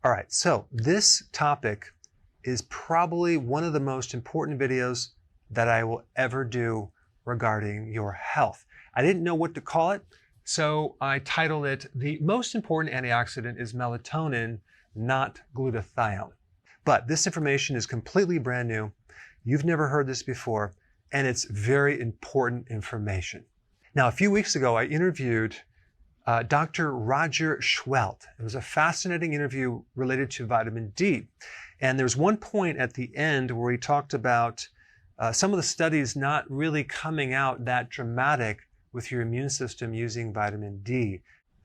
All right, so this topic is probably one of the most important videos that I will ever do regarding your health. I didn't know what to call it, so I titled it, The Most Important Antioxidant is Melatonin, Not Glutathione. But this information is completely brand new. You've never heard this before, and it's very important information. Now, a few weeks ago, I interviewed Dr. Roger Schwelt. It was a fascinating interview related to vitamin D. And there's one point at the end where he talked about some of the studies not really coming out that dramatic with your immune system using vitamin D.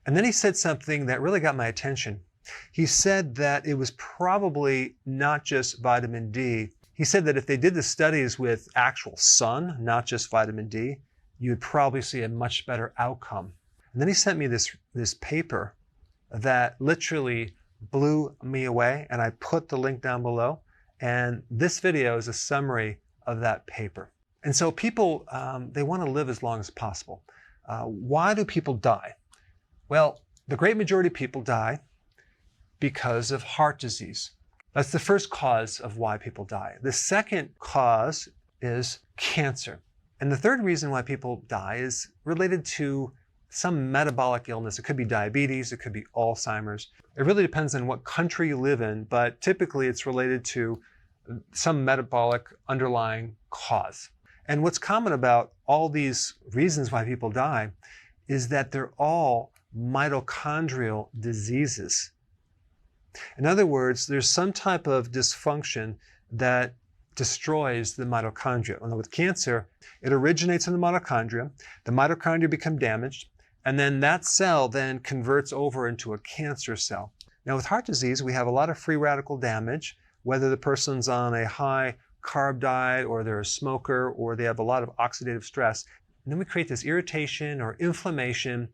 And then he said something that really got my attention. He said that it was probably not just vitamin D. He said that if they did the studies with actual sun, not just vitamin D, you would probably see a much better outcome. And then he sent me this paper that literally blew me away, and I put the link down below. And this video is a summary of that paper. And so people, they want to live as long as possible. Why do people die? Well, the great majority of people die because of heart disease. That's the first cause of why people die. The second cause is cancer. And the third reason why people die is related to some metabolic illness. It could be diabetes, it could be Alzheimer's. It really depends on what country you live in, but typically it's related to some metabolic underlying cause. And what's common about all these reasons why people die is that they're all mitochondrial diseases. In other words, there's some type of dysfunction that destroys the mitochondria. And with cancer, it originates in the mitochondria become damaged, and then that cell then converts over into a cancer cell. Now with heart disease, we have a lot of free radical damage, whether the person's on a high carb diet or they're a smoker or they have a lot of oxidative stress. And then we create this irritation or inflammation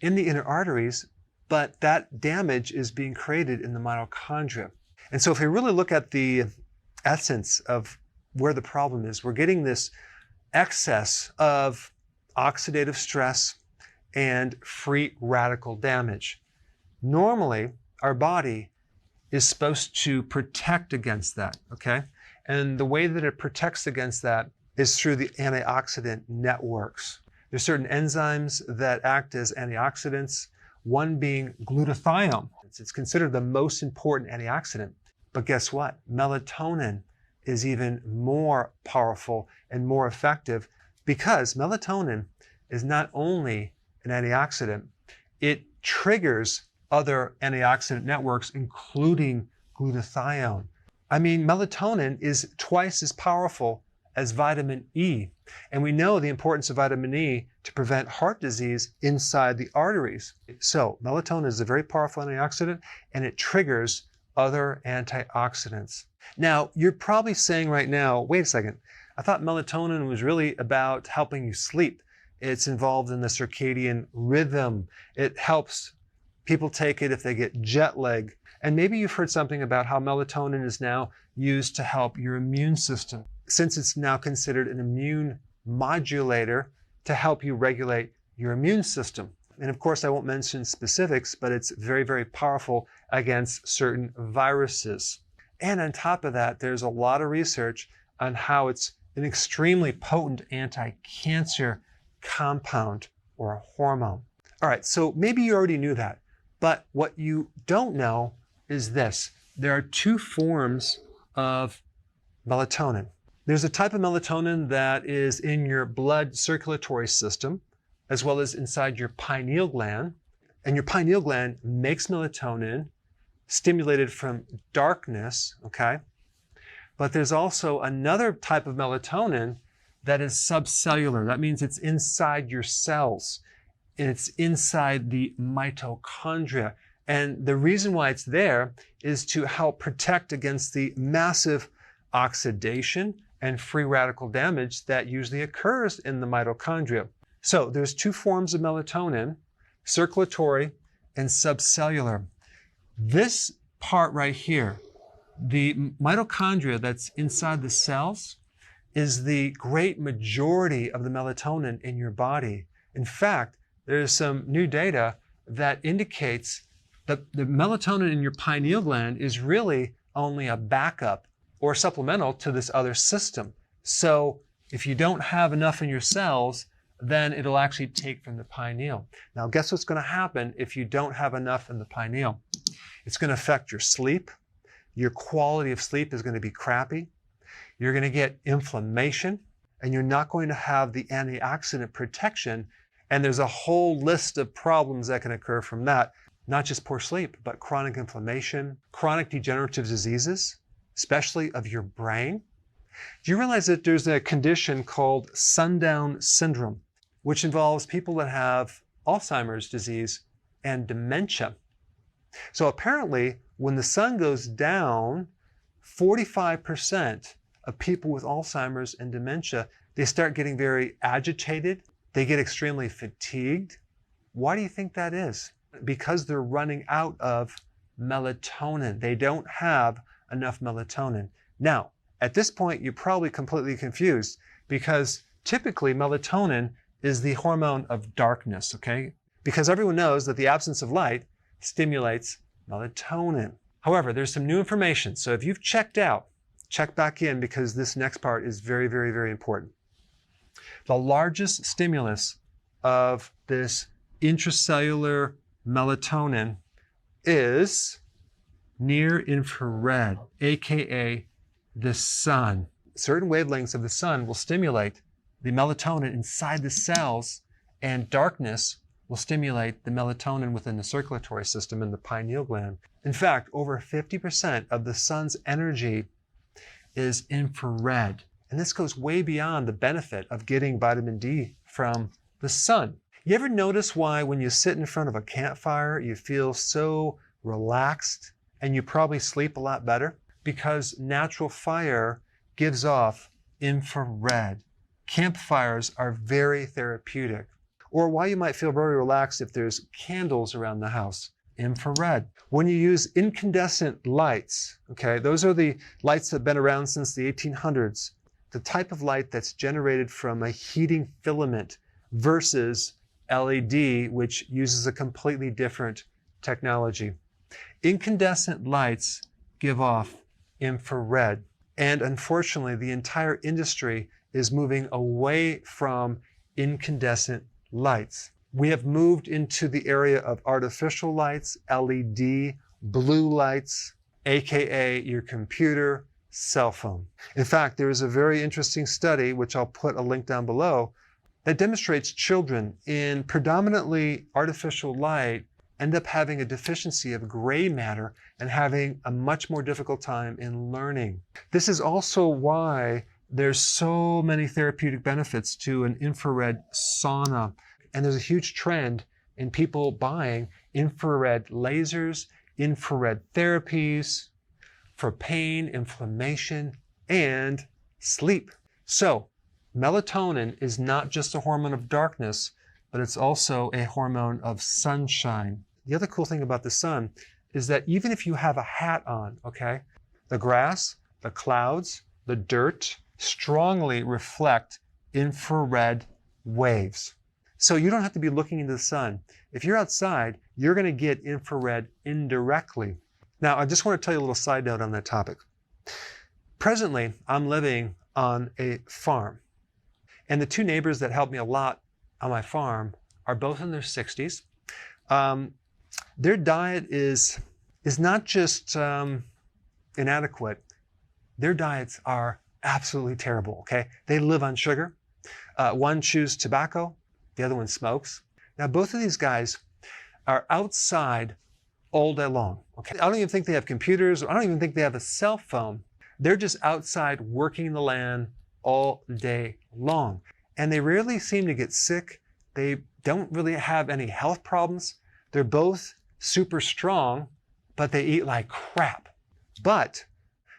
in the inner arteries, but that damage is being created in the mitochondria. And so if we really look at the essence of where the problem is, we're getting this excess of oxidative stress and free radical damage. Normally, our body is supposed to protect against that, okay? And the way that it protects against that is through the antioxidant networks. There's certain enzymes that act as antioxidants, one being glutathione. It's considered the most important antioxidant. But guess what? Melatonin is even more powerful and more effective because melatonin is not only an antioxidant, it triggers other antioxidant networks, including glutathione. I mean, melatonin is twice as powerful as vitamin E. And we know the importance of vitamin E to prevent heart disease inside the arteries. So melatonin is a very powerful antioxidant, and it triggers other antioxidants. Now, you're probably saying right now, wait a second, I thought melatonin was really about helping you sleep. It's involved in the circadian rhythm. It helps people take it if they get jet lag. And maybe you've heard something about how melatonin is now used to help your immune system, since it's now considered an immune modulator to help you regulate your immune system. And of course, I won't mention specifics, but it's very, very powerful against certain viruses. And on top of that, there's a lot of research on how it's an extremely potent anti-cancer compound or a hormone. All right, so maybe you already knew that, but what you don't know is this. There are two forms of melatonin. There's a type of melatonin that is in your blood circulatory system, as well as inside your pineal gland. And your pineal gland makes melatonin stimulated from darkness, okay? But there's also another type of melatonin that is subcellular. That means it's inside your cells, and it's inside the mitochondria. And the reason why it's there is to help protect against the massive oxidation and free radical damage that usually occurs in the mitochondria. So there's two forms of melatonin, circulatory and subcellular. This part right here, the mitochondria that's inside the cells, is the great majority of the melatonin in your body. In fact, there's some new data that indicates The melatonin in your pineal gland is really only a backup or supplemental to this other system. So if you don't have enough in your cells, then it'll actually take from the pineal. Now, guess what's going to happen if you don't have enough in the pineal? It's going to affect your sleep. Your quality of sleep is going to be crappy. You're going to get inflammation, and you're not going to have the antioxidant protection. And there's a whole list of problems that can occur from that. Not just poor sleep, but chronic inflammation, chronic degenerative diseases, especially of your brain. Do you realize that there's a condition called sundown syndrome, which involves people that have Alzheimer's disease and dementia? So apparently, when the sun goes down, 45% of people with Alzheimer's and dementia, they start getting very agitated. They get extremely fatigued. Why do you think that is? Because they're running out of melatonin. They don't have enough melatonin. Now, at this point, you're probably completely confused because typically melatonin is the hormone of darkness, okay? Because everyone knows that the absence of light stimulates melatonin. However, there's some new information. So if you've checked out, check back in because this next part is very, very, very important. The largest stimulus of this intracellular melatonin is near infrared, aka the sun. Certain wavelengths of the sun will stimulate the melatonin inside the cells, and darkness will stimulate the melatonin within the circulatory system in the pineal gland. In fact, over 50% of the sun's energy is infrared. And this goes way beyond the benefit of getting vitamin D from the sun. You ever notice why when you sit in front of a campfire, you feel so relaxed and you probably sleep a lot better? Because natural fire gives off infrared. Campfires are very therapeutic. Or why you might feel very relaxed if there's candles around the house. Infrared. When you use incandescent lights, okay, those are the lights that have been around since the 1800s. The type of light that's generated from a heating filament versus LED, which uses a completely different technology. Incandescent lights give off infrared. And unfortunately, the entire industry is moving away from incandescent lights. We have moved into the area of artificial lights, LED, blue lights, aka your computer, cell phone. In fact, there is a very interesting study, which I'll put a link down below, that demonstrates children in predominantly artificial light end up having a deficiency of gray matter and having a much more difficult time in learning. This is also why there's so many therapeutic benefits to an infrared sauna. And there's a huge trend in people buying infrared lasers, infrared therapies for pain, inflammation, and sleep. So, melatonin is not just a hormone of darkness, but it's also a hormone of sunshine. The other cool thing about the sun is that even if you have a hat on, okay, the grass, the clouds, the dirt strongly reflect infrared waves. So you don't have to be looking into the sun. If you're outside, you're going to get infrared indirectly. Now, I just want to tell you a little side note on that topic. Presently, I'm living on a farm. And the two neighbors that help me a lot on my farm are both in their 60s. Their diet is not just inadequate. Their diets are absolutely terrible, okay? They live on sugar. One chews tobacco. The other one smokes. Now, both of these guys are outside all day long, okay? I don't even think they have computers. I don't even think they have a cell phone. They're just outside working the land all day long. And they rarely seem to get sick. They don't really have any health problems. They're both super strong, but they eat like crap. But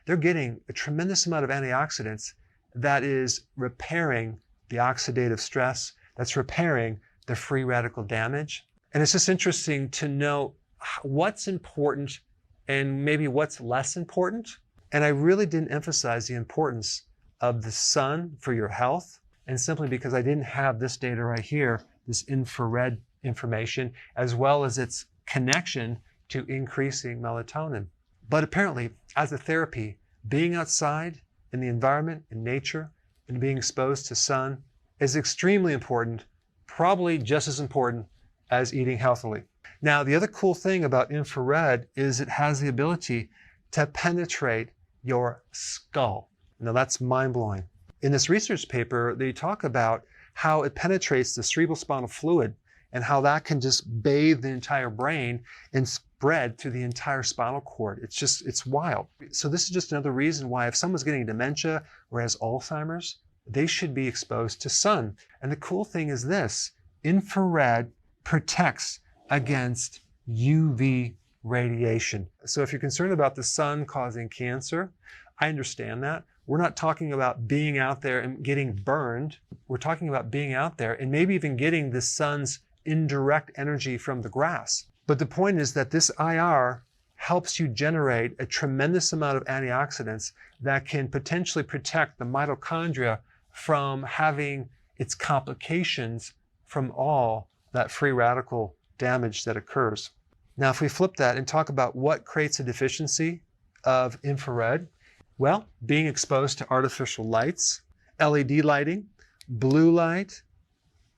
they're getting a tremendous amount of antioxidants that is repairing the oxidative stress, that's repairing the free radical damage. And it's just interesting to know what's important and maybe what's less important. And I really didn't emphasize the importance of the sun for your health, and simply because I didn't have this data right here, this infrared information, as well as its connection to increasing melatonin. But apparently, as a therapy, being outside in the environment, in nature, and being exposed to sun is extremely important, probably just as important as eating healthily. Now, the other cool thing about infrared is it has the ability to penetrate your skull. Now, that's mind-blowing. In this research paper, they talk about how it penetrates the cerebrospinal fluid and how that can just bathe the entire brain and spread through the entire spinal cord. It's wild. So this is just another reason why if someone's getting dementia or has Alzheimer's, they should be exposed to sun. And the cool thing is this, infrared protects against UV radiation. So if you're concerned about the sun causing cancer, I understand that. We're not talking about being out there and getting burned. We're talking about being out there and maybe even getting the sun's indirect energy from the grass. But the point is that this IR helps you generate a tremendous amount of antioxidants that can potentially protect the mitochondria from having its complications from all that free radical damage that occurs. Now, if we flip that and talk about what creates a deficiency of infrared, well, being exposed to artificial lights, LED lighting, blue light,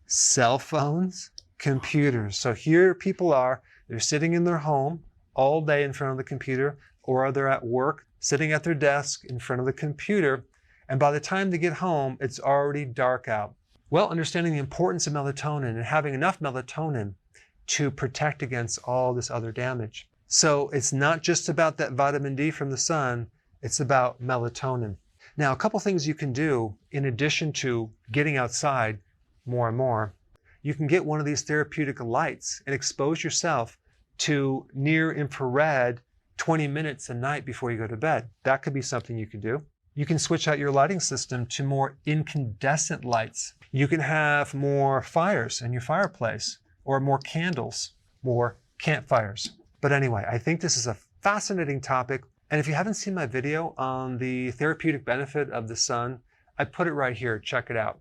cell phones, computers. So here people are, they're sitting in their home all day in front of the computer, or they're at work, sitting at their desk in front of the computer, and by the time they get home, it's already dark out. Well, understanding the importance of melatonin and having enough melatonin to protect against all this other damage. So it's not just about that vitamin D from the sun, it's about melatonin. Now, a couple things you can do in addition to getting outside more and more. You can get one of these therapeutic lights and expose yourself to near infrared 20 minutes a night before you go to bed. That could be something you could do. You can switch out your lighting system to more incandescent lights. You can have more fires in your fireplace or more candles, more campfires. But anyway, I think this is a fascinating topic. And if you haven't seen my video on the therapeutic benefit of the sun, I put it right here. Check it out.